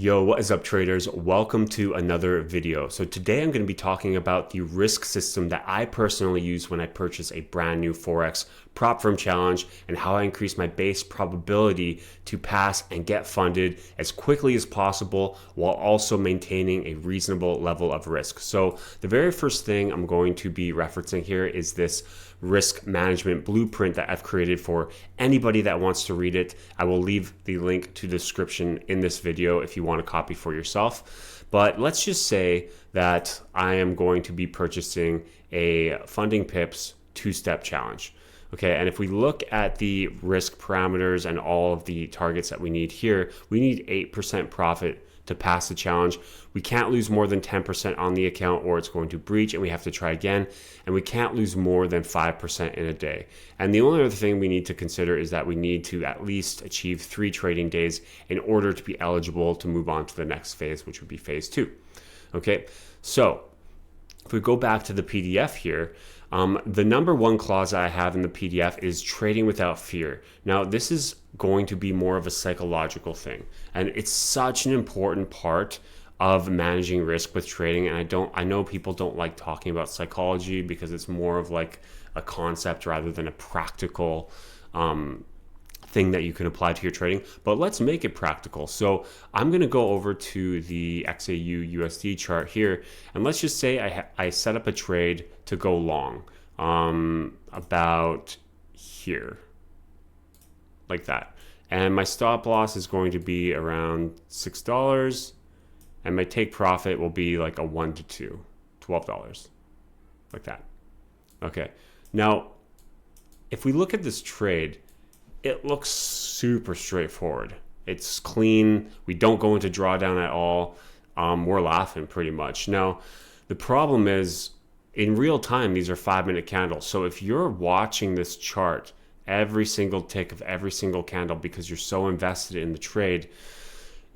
Yo, what is up traders? Welcome to another video. So today I'm going to be talking about the risk system that I personally use when I purchase a brand new Forex prop firm challenge and how I increase my base probability to pass and get funded as quickly as possible while also maintaining a reasonable level of risk. So the very first thing I'm going to be referencing here is this risk management blueprint that I've created for anybody that wants to read it. I will leave the link to the description in this video if you want a copy for yourself. But let's just say that I am going to be purchasing a funding pips two-step challenge. Okay, and if we look at the risk parameters and all of the targets that we need here, we need 8% profit to pass the challenge. We can't lose more than 10% on the account or it's going to breach and we have to try again. And we can't lose more than 5% in a day. And the only other thing we need to consider is that we need to at least achieve 3 trading days in order to be eligible to move on to the next phase, which would be phase 2. Okay, so if we go back to the PDF here, the number one clause I have in the PDF is trading without fear. Now, this is going to be more of a psychological thing, and it's such an important part of managing risk with trading. And I know people don't like talking about psychology because it's more of like a concept rather than a practical thing that you can apply to your trading, but let's make it practical. So I'm going to go over to the XAU USD chart here, and let's just say I set up a trade to go long about here, like that. And my stop loss is going to be around $6, and my take profit will be like a 1 to 2, $12, like that. Okay, now if we look at this trade, it looks super straightforward. It's clean. We don't go into drawdown at all. We're laughing pretty much. Now, the problem is in real time, these are 5-minute candles. So if you're watching this chart, every single tick of every single candle, because you're so invested in the trade,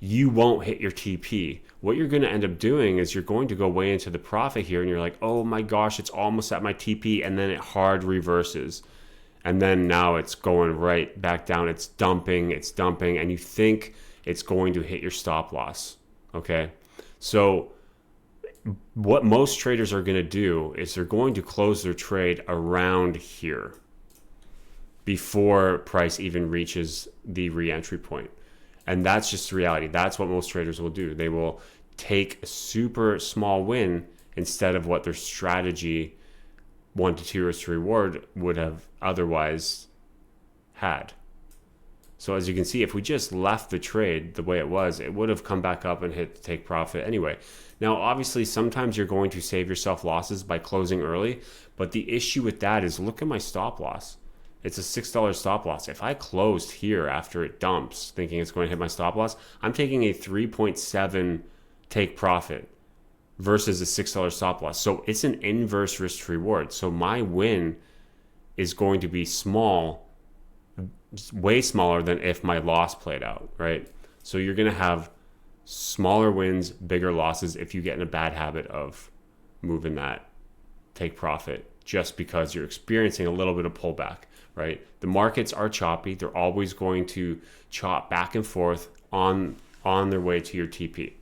you won't hit your TP. What you're going to end up doing is you're going to go way into the profit here and you're like, oh my gosh, it's almost at my TP, and then it hard reverses. And then now it's going right back down. It's dumping, and you think it's going to hit your stop loss. Okay. So what most traders are going to do is they're going to close their trade around here before price even reaches the re-entry point. And that's just the reality. That's what most traders will do. They will take a super small win instead of what their strategy 1 to 2 risk to reward would have otherwise had. So as you can see, if we just left the trade the way it was, it would have come back up and hit the take profit anyway. Now, obviously, sometimes you're going to save yourself losses by closing early, but the issue with that is look at my stop loss. It's a $6 stop loss. If I closed here after it dumps, thinking it's going to hit my stop loss, I'm taking a 3.7 take profit versus a $6 stop loss. So it's an inverse risk to reward. So my win is going to be small, way smaller than if my loss played out, right? So you're going to have smaller wins, bigger losses if you get in a bad habit of moving that take profit just because you're experiencing a little bit of pullback, right? The markets are choppy. They're always going to chop back and forth on their way to your TP.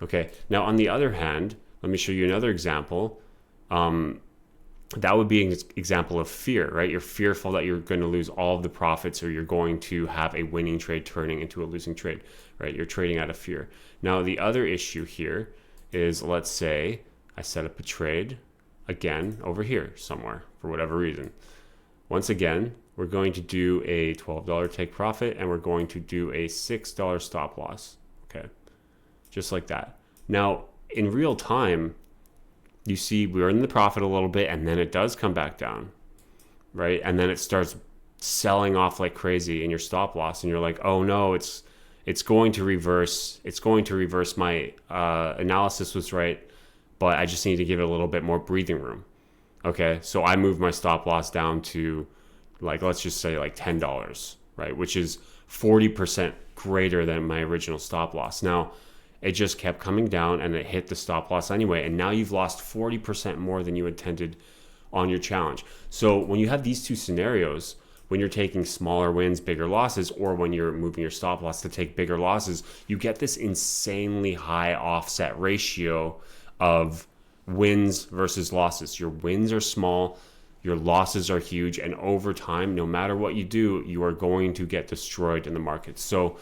Okay, now on the other hand, let me show you another example. That would be an example of fear, right? You're fearful that you're going to lose all of the profits or you're going to have a winning trade turning into a losing trade, right? You're trading out of fear. Now, the other issue here is, let's say I set up a trade again over here somewhere for whatever reason. Once again, we're going to do a $12 take profit and we're going to do a $6 stop loss, okay? Just like that. Now, in real time, you see we're in the profit a little bit and then it does come back down, right? And then it starts selling off like crazy in your stop loss and you're like, oh no, it's going to reverse. It's going to reverse. My analysis was right, but I just need to give it a little bit more breathing room. Okay, so I moved my stop loss down to like, let's just say like $10, right? Which is 40% greater than my original stop loss. Now, it just kept coming down and it hit the stop loss anyway. And now you've lost 40% more than you intended on your challenge. So when you have these two scenarios, when you're taking smaller wins, bigger losses, or when you're moving your stop loss to take bigger losses, you get this insanely high offset ratio of wins versus losses. Your wins are small, your losses are huge, and over time, no matter what you do, you are going to get destroyed in the market. So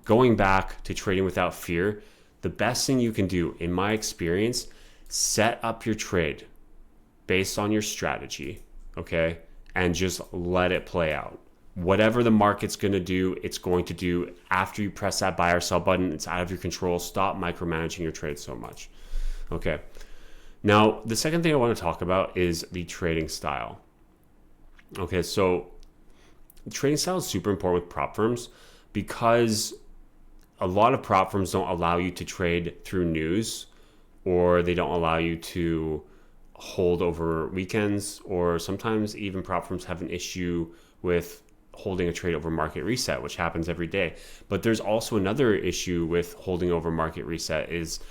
going back to trading without fear, the best thing you can do, in my experience, set up your trade based on your strategy, okay? And just let it play out. Whatever the market's going to do, it's going to do. After you press that buy or sell button, it's out of your control. Stop micromanaging your trade so much. Okay. Now, the second thing I want to talk about is the trading style. Okay, so trading style is super important with prop firms because a lot of prop firms don't allow you to trade through news, or they don't allow you to hold over weekends, or sometimes even prop firms have an issue with holding a trade over market reset, which happens every day. But there's also another issue with holding over market reset is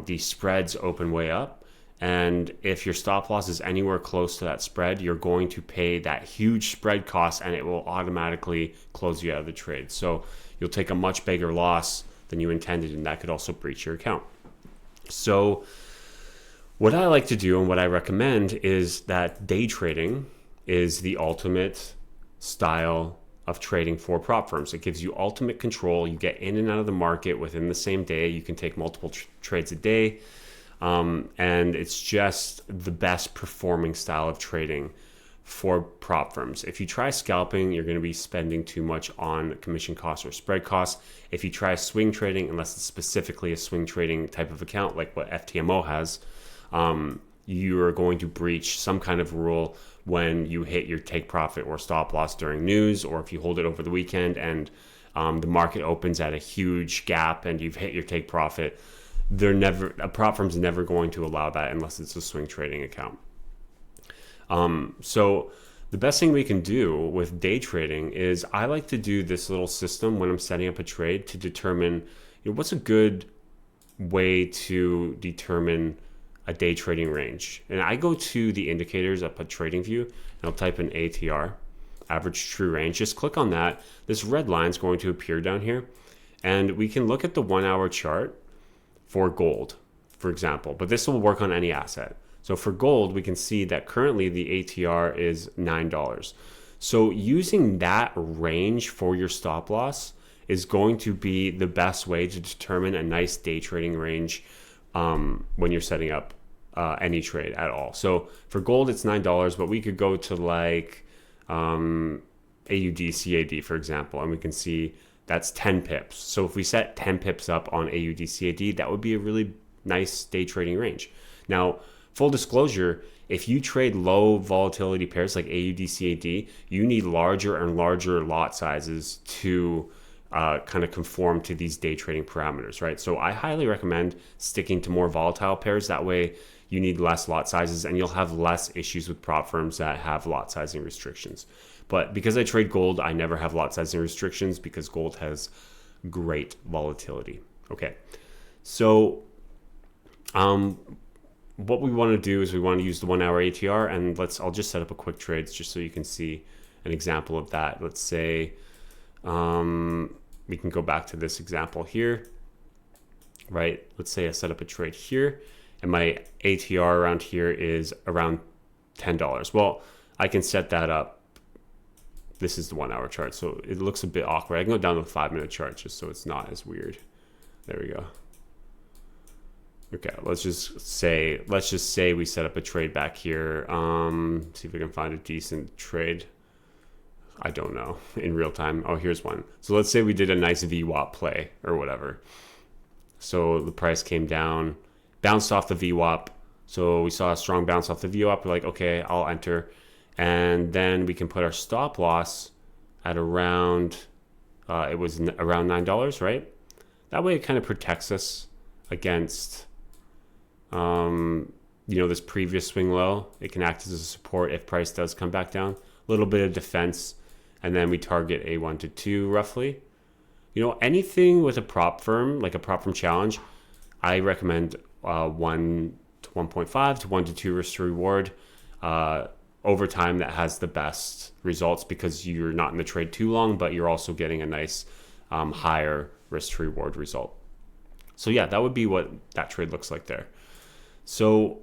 the spreads open way up. And if your stop loss is anywhere close to that spread, you're going to pay that huge spread cost and it will automatically close you out of the trade. So you'll take a much bigger loss than you intended, and that could also breach your account. So what I like to do and what I recommend is that day trading is the ultimate style of trading for prop firms. It gives you ultimate control. You get in and out of the market within the same day. You can take multiple trades a day. And it's just the best performing style of trading for prop firms. If you try scalping, you're going to be spending too much on commission costs or spread costs. If you try swing trading, unless it's specifically a swing trading type of account like what FTMO has, you are going to breach some kind of rule when you hit your take profit or stop loss during news, or if you hold it over the weekend and the market opens at a huge gap and you've hit your take profit. A prop firm's never going to allow that unless it's a swing trading account. So the best thing we can do with day trading is I like to do this little system when I'm setting up a trade to determine, what's a good way to determine a day trading range. And I go to the indicators up at TradingView and I'll type in ATR, average true range. Just click on that. This red line is going to appear down here, and we can look at the 1 hour chart for gold, for example, but this will work on any asset. So for gold, we can see that currently the ATR is $9. So using that range for your stop loss is going to be the best way to determine a nice day trading range when you're setting up any trade at all. So for gold, it's $9, but we could go to like AUD CAD, for example, and we can see that's 10 pips. So if we set 10 pips up on AUD CAD, that would be a really nice day trading range. Now, full disclosure, if you trade low volatility pairs like AUD CAD, you need larger and larger lot sizes to kind of conform to these day trading parameters, right? So I highly recommend sticking to more volatile pairs. That way you need less lot sizes and you'll have less issues with prop firms that have lot sizing restrictions. But because I trade gold, I never have lot sizing restrictions because gold has great volatility. Okay, so what we want to do is we want to use the 1 hour ATR, and I'll just set up a quick trade just so you can see an example of that. Let's say we can go back to this example here, right? Let's say I set up a trade here and my ATR around here is around $10. Well, I can set that up. This is the 1 hour chart, so it looks a bit awkward. I can go down to the 5 minute chart just so it's not as weird. There we go. Okay, let's just say we set up a trade back here. See if we can find a decent trade. I don't know in real time. Oh, here's one. So let's say we did a nice VWAP play or whatever. So the price came down, bounced off the VWAP. So we saw a strong bounce off the VWAP. We're like, okay, I'll enter. And then we can put our stop loss at around, it was around $9, right? That way it kind of protects us against, this previous swing low. It can act as a support if price does come back down. A little bit of defense, and then we target a 1 to 2 roughly. Anything with a prop firm, like a prop firm challenge, I recommend 1 to 1.5 to 1 to 2 risk to reward. over time that has the best results because you're not in the trade too long, but you're also getting a nice higher risk to reward result. So yeah, that would be what that trade looks like there. So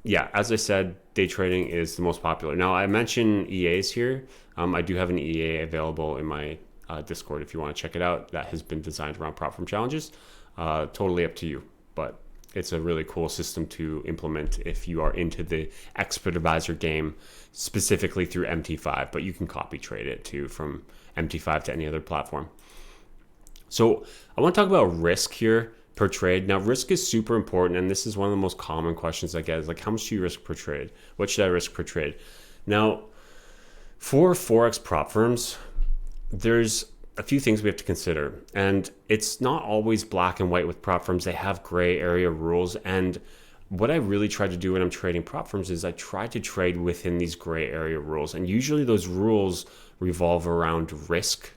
yeah, as I said, day trading is the most popular. Now I mentioned EAs here. I do have an EA available in my Discord if you want to check it out. That has been designed around prop firm challenges. Totally up to you, but it's a really cool system to implement if you are into the expert advisor game, specifically through MT5, but you can copy trade it too from MT5 to any other platform. So I want to talk about risk here per trade. Now, risk is super important, and this is one of the most common questions I get is like, how much do you risk per trade? What should I risk per trade? Now, for Forex prop firms, there's a few things we have to consider, and it's not always black and white with prop firms. They have gray area rules, and what I really try to do when I'm trading prop firms is I try to trade within these gray area rules, and usually those rules revolve around risk,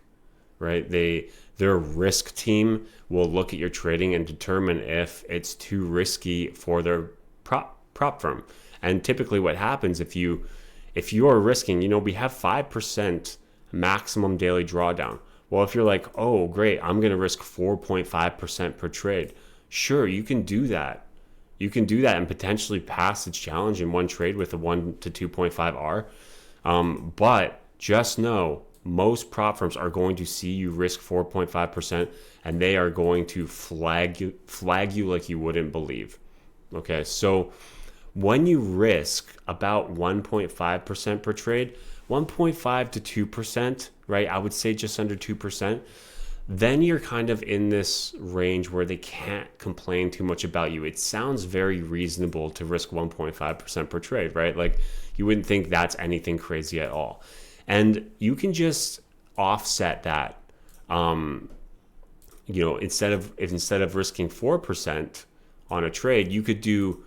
right? Their risk team will look at your trading and determine if it's too risky for their prop firm. And typically what happens if you are risking, we have 5% maximum daily drawdown. Well, if you're like, oh, great, I'm going to risk 4.5% per trade. Sure, you can do that. You can do that and potentially pass the challenge in one trade with a 1 to 2.5 R. But just know, most prop firms are going to see you risk 4.5% and they are going to flag you like you wouldn't believe. Okay, so when you risk about 1.5% per trade, 1.5 to 2%, right? I would say just under 2%. Then you're kind of in this range where they can't complain too much about you. It sounds very reasonable to risk 1.5% per trade, right? Like you wouldn't think that's anything crazy at all. And you can just offset that. Instead of risking 4% on a trade, you could do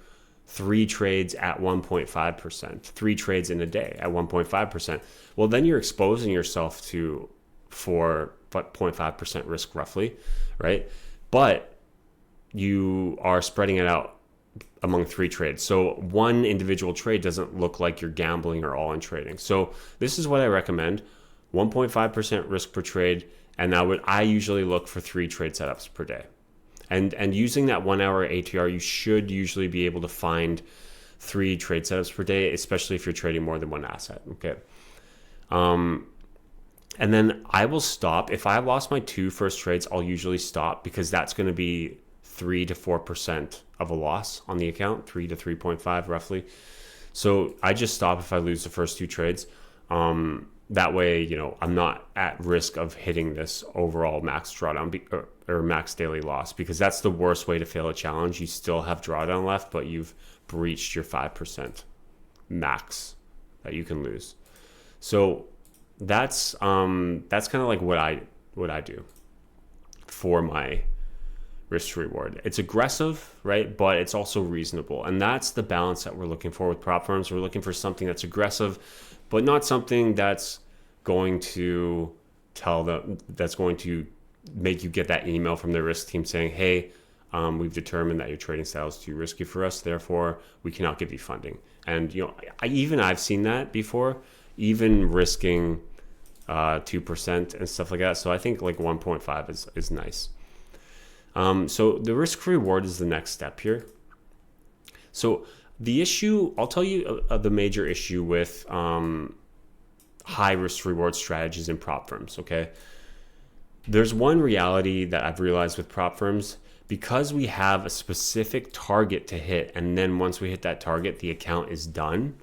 3 trades at 1.5%, 3 trades in a day at 1.5%. Well, then you're exposing yourself to 4.5% risk roughly, right? But you are spreading it out among 3 trades. So one individual trade doesn't look like you're gambling or all in trading. So this is what I recommend, 1.5% risk per trade. And I usually look for 3 trade setups per day. And using that 1 hour ATR, you should usually be able to find 3 trade setups per day, especially if you're trading more than one asset. Okay. And then I will stop. If I lost my 2 first trades, I'll usually stop because that's going to be 3 to 4% of a loss on the account, 3 to 3.5 roughly. So I just stop if I lose the first 2 trades. That way, I'm not at risk of hitting this overall max drawdown or max daily loss, because that's the worst way to fail a challenge. You still have drawdown left, but you've breached your 5% max that you can lose. So that's kind of like what I do for my risk to reward. It's aggressive, right? But it's also reasonable. And that's the balance that we're looking for with prop firms. We're looking for something that's aggressive, but not something that's going to make you get that email from the risk team saying, hey, we've determined that your trading style is too risky for us, therefore we cannot give you funding. And I've seen that before, even risking 2% and stuff like that. So I think like 1.5 is nice. So the risk reward is the next step here. So the issue, I'll tell you the major issue with high risk reward strategies in prop firms, okay? There's one reality that I've realized with prop firms, because we have a specific target to hit, and then once we hit that target, the account is done.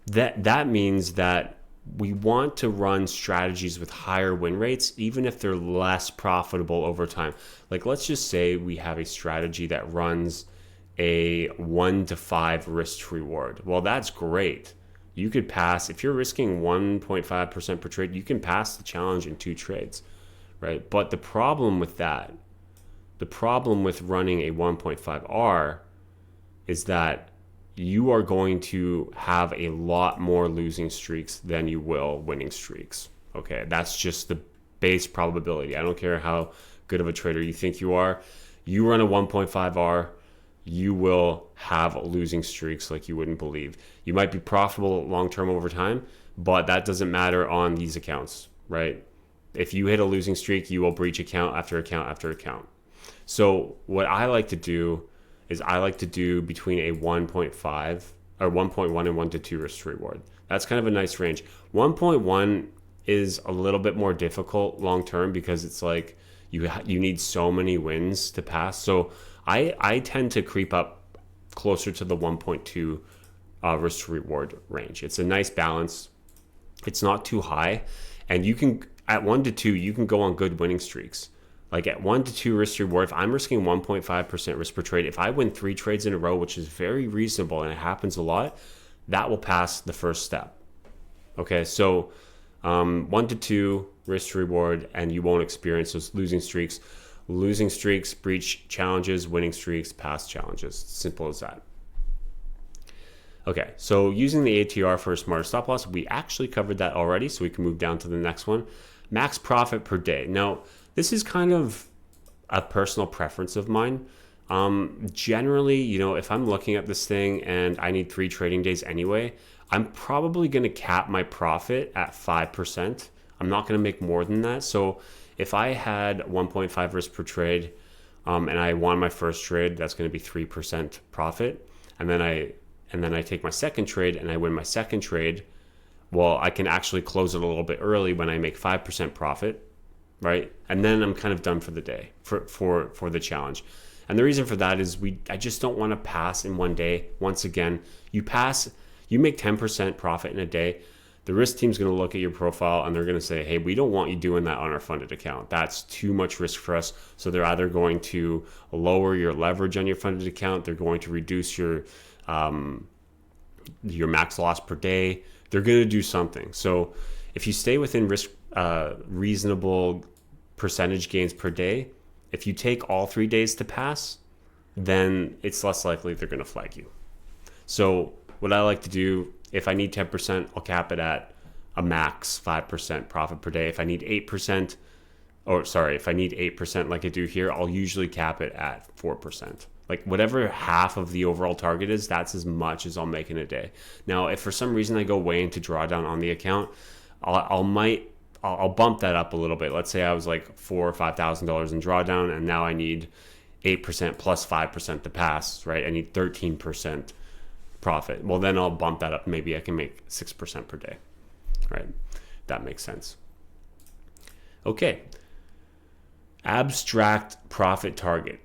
That means that we want to run strategies with higher win rates, even if they're less profitable over time. Like let's just say we have a strategy that runs a 1 to 5 risk to reward. Well, that's great. You could pass, if you're risking 1.5% per trade, you can pass the challenge in 2 trades, right? But the problem with running a 1.5 R is that you are going to have a lot more losing streaks than you will winning streaks. Okay, that's just the base probability. I don't care how good of a trader you think you are. You run a 1.5 R, you will have losing streaks like you wouldn't believe. You might be profitable long term over time, but that doesn't matter on these accounts, right? If you hit a losing streak, you will breach account after account after account. So what I like to do is I like to do between a 1.5 or 1.1 and 1 to 2 risk to reward. That's kind of a nice range. 1.1 is a little bit more difficult long term because it's like you need so many wins to pass. So I tend to creep up closer to the 1.2 risk to reward range. It's a nice balance. It's not too high, and you can at 1 to 2 you can go on good winning streaks. Like at 1 to 2 risk to reward, if I'm risking 1.5% risk per trade, if I win 3 trades in a row, which is very reasonable and it happens a lot, that will pass the first step. Okay, so 1 to 2 risk to reward, and you won't experience those losing streaks. Losing streaks, breach challenges, winning streaks, pass challenges. Simple as that. Okay, so using the ATR for a smarter stop loss, we actually covered that already, so we can move down to the next one. Max profit per day. Now, this is kind of a personal preference of mine. Generally, if I'm looking at this thing and I need 3 trading days anyway, I'm probably going to cap my profit at 5%. I'm not going to make more than that. So if I had 1.5 risk per trade and I won my first trade, that's going to be 3% profit. And then I take my second trade and I win my second trade. Well, I can actually close it a little bit early when I make 5% profit, right? And then I'm kind of done for the day for the challenge. And the reason for that is I just don't want to pass in one day. Once again, you make 10% profit in a day. The risk team's going to look at your profile and they're going to say, hey, we don't want you doing that on our funded account. That's too much risk for us. So they're either going to lower your leverage on your funded account. They're going to reduce your max loss per day. They're going to do something. So if you stay within reasonable percentage gains per day, if you take all 3 days to pass, then it's less likely they're going to flag you. So what I like to do, if I need 10%, I'll cap it at a max 5% profit per day. If I need 8%, if I need 8% like I do here, I'll usually cap it at 4%. Like whatever half of the overall target is, that's as much as I'll make in a day. Now, if for some reason I go way into drawdown on the account, I'll bump that up a little bit. Let's say I was like $4,000 or $5,000 in drawdown, and now I need 8% plus 5% to pass, right? I need 13% profit. Well, then I'll bump that up. Maybe I can make 6% per day, right? That makes sense. Okay. Abstract profit target.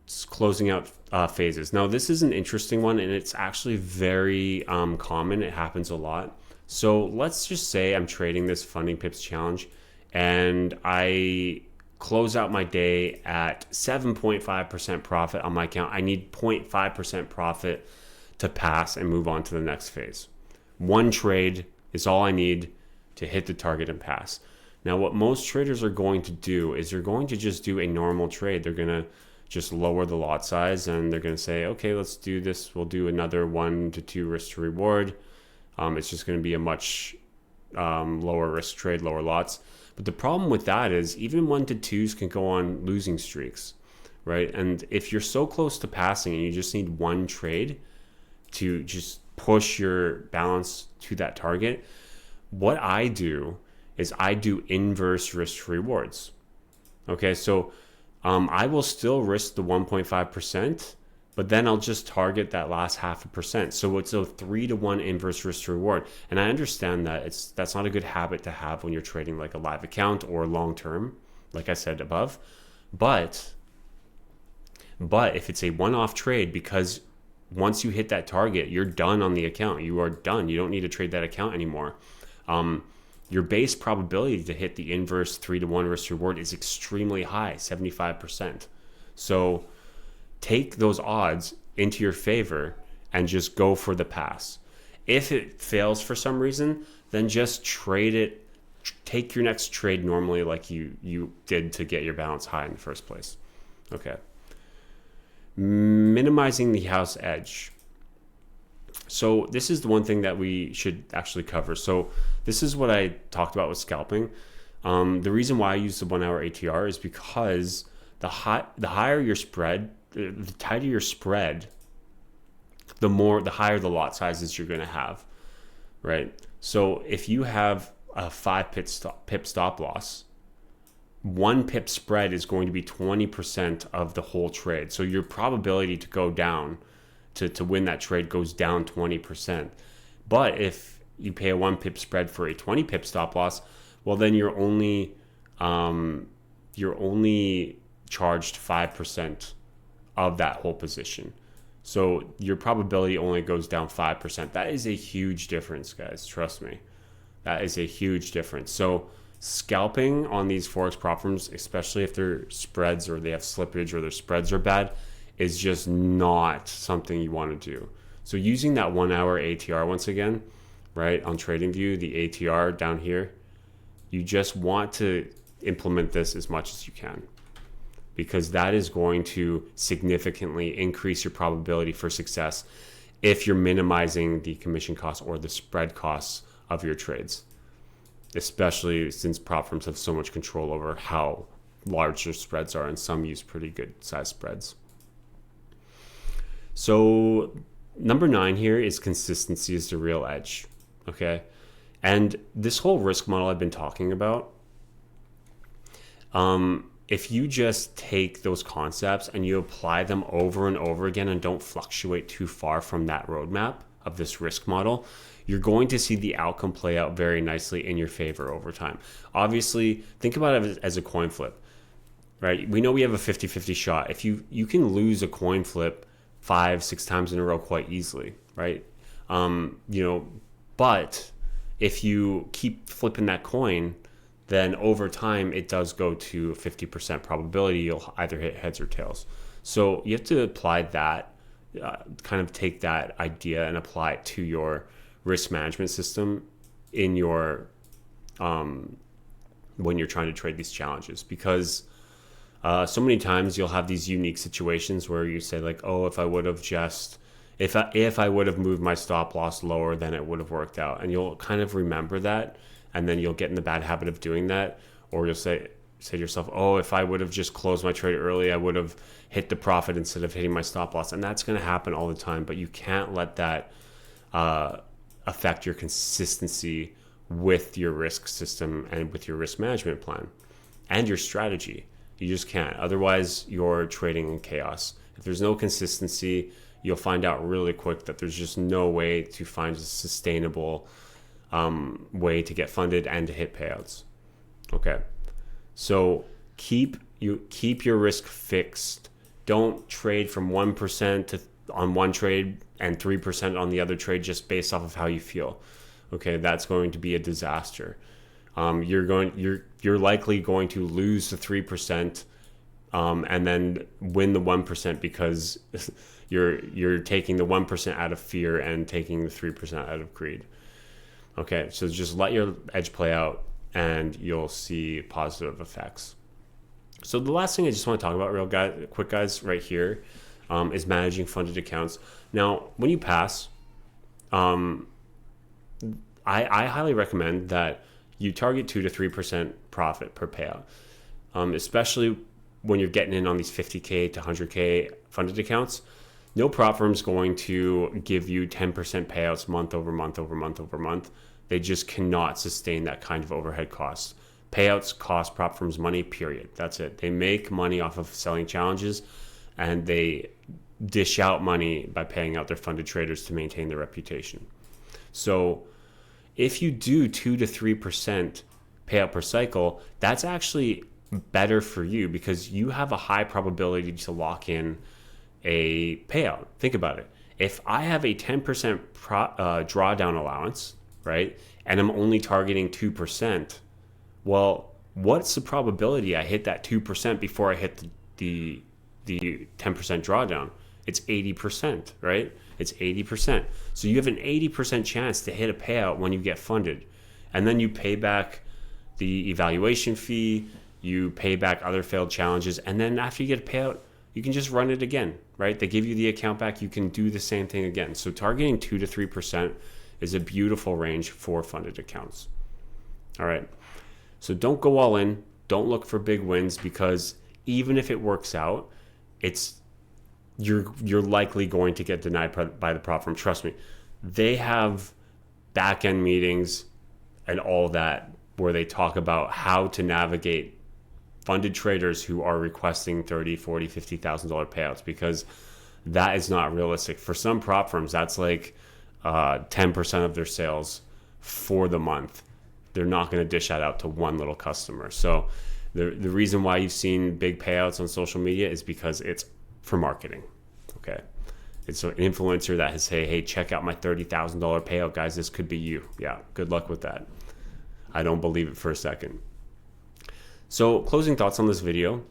It's closing out phases. Now, this is an interesting one, and it's actually very common. It happens a lot. So let's just say I'm trading this funding pips challenge and I close out my day at 7.5% profit on my account. I need 0.5% profit to pass and move on to the next phase. One trade is all I need to hit the target and pass. Now, what most traders are going to do is they're going to just do a normal trade. They're going to just lower the lot size and they're going to say, okay, let's do this. We'll do another 1 to 2 risk to reward. It's just going to be a much lower risk trade, lower lots. But the problem with that is even 1 to 2s can go on losing streaks, right? And if you're so close to passing and you just need one trade to just push your balance to that target, what I do is I do inverse risk to rewards. Okay, so I will still risk the 1.5%, but then I'll just target that last 0.5%. So it's a 3-to-1 inverse risk to reward. And I understand that that's not a good habit to have when you're trading like a live account or long term, like I said above. But if it's a one-off trade, because once you hit that target, you're done on the account. You are done. You don't need to trade that account anymore. Your base probability to hit the inverse 3-to-1 risk to reward is extremely high, 75%. So take those odds into your favor and just go for the pass. If it fails for some reason, then just trade it. Take your next trade normally like you did to get your balance high in the first place. Okay. Minimizing the house edge. So this is the one thing that we should actually cover. So this is what I talked about with scalping. The reason why I use the 1 hour ATR is because the higher your spread, the tighter your spread, the higher the lot sizes you're going to have, right? So if you have a 5 pip stop loss, 1 pip spread is going to be 20% of the whole trade. So your probability to go down to win that trade goes down 20%. But if you pay a 1 pip spread for a 20 pip stop loss, well, then you're only charged 5% of that whole position. So your probability only goes down 5%. That is a huge difference, guys. Trust me. That is a huge difference. So scalping on these Forex prop firms, especially if their spreads or they have slippage or their spreads are bad, is just not something you want to do. So using that 1 hour ATR once again, right, on TradingView, the ATR down here, you just want to implement this as much as you can, because that is going to significantly increase your probability for success if you're minimizing the commission costs or the spread costs of your trades, especially since prop firms have so much control over how large their spreads are, and some use pretty good size spreads. So number 9 here is consistency is the real edge, okay? And this whole risk model I've been talking about, if you just take those concepts and you apply them over and over again and don't fluctuate too far from that roadmap of this risk model, you're going to see the outcome play out very nicely in your favor over time. Obviously, think about it as a coin flip, right? We know we have a 50-50 shot. If you can lose a coin flip 5-6 times in a row quite easily, right? But if you keep flipping that coin, then over time it does go to 50% probability you'll either hit heads or tails. So you have to apply that, kind of take that idea and apply it to your risk management system in your when you're trying to trade these challenges, because so many times you'll have these unique situations where you say like, oh, if I would have moved my stop loss lower, then it would have worked out, and you'll kind of remember that. And then you'll get in the bad habit of doing that. Or you'll say to yourself, oh, if I would have just closed my trade early, I would have hit the profit instead of hitting my stop loss. And that's going to happen all the time. But you can't let that affect your consistency with your risk system and with your risk management plan and your strategy. You just can't. Otherwise, you're trading in chaos. If there's no consistency, you'll find out really quick that there's just no way to find a sustainable way to get funded and to hit payouts. Okay, so keep your risk fixed. Don't trade from 1% on one trade and 3% on the other trade just based off of how you feel. Okay, that's going to be a disaster. You're likely going to lose the 3% and then win the 1% because you're taking the 1% out of fear and taking the 3% out of greed. Okay, so just let your edge play out and you'll see positive effects. So the last thing I just want to talk about quick, guys, right here is managing funded accounts. Now, when you pass, I highly recommend that you target 2 to 3% profit per payout, especially when you're getting in on these 50K to 100K funded accounts. No prop firm is going to give you 10% payouts month over month over month over month. They just cannot sustain that kind of overhead costs. Payouts cost prop firms money, period. That's it. They make money off of selling challenges, and they dish out money by paying out their funded traders to maintain their reputation. So if you do 2 to 3% payout per cycle, that's actually better for you because you have a high probability to lock in a payout. Think about it. If I have a 10% drawdown allowance, right, and I'm only targeting 2%, well, what's the probability I hit that 2% before I hit the 10% drawdown? It's 80%, right? It's 80%. So you have an 80% chance to hit a payout when you get funded. And then you pay back the evaluation fee, you pay back other failed challenges, and then after you get a payout, you can just run it again, right? They give you the account back, you can do the same thing again. So targeting 2 to 3% is a beautiful range for funded accounts. All right. So don't go all in. Don't look for big wins, because even if it works out, it's you're likely going to get denied by the prop firm. Trust me, they have back end meetings and all that where they talk about how to navigate funded traders who are requesting $30,000, $40,000, $50,000 payouts, because that is not realistic. For some prop firms, that's like 10% of their sales for the month. They're not going to dish that out to one little customer. So the reason why you've seen big payouts on social media is because it's for marketing. Okay. It's an influencer that has say, hey, check out my $30,000 payout, guys. This could be you. Yeah. Good luck with that. I don't believe it for a second. So closing thoughts on this video.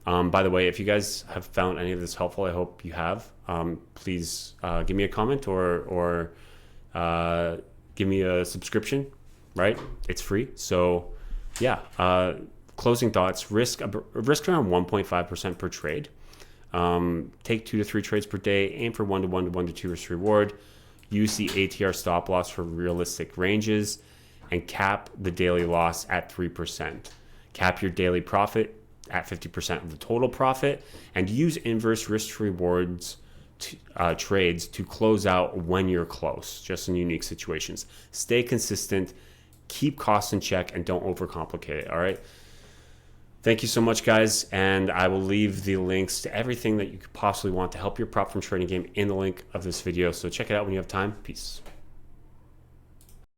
By the way, if you guys have found any of this helpful, I hope you have. Please give me a comment or give me a subscription, right? It's free. So yeah, closing thoughts, risk around 1.5% per trade. Take 2 to 3 trades per day, aim for 1 to 1 to 1 to 2 risk reward. Use the ATR stop loss for realistic ranges and cap the daily loss at 3%. Cap your daily profit at 50% of the total profit, and use inverse risk rewards trades to close out when you're close, just in unique situations. Stay consistent, keep costs in check, and don't overcomplicate it. All right. Thank you so much, guys. And I will leave the links to everything that you could possibly want to help your prop firm trading game in the link of this video. So check it out when you have time. Peace.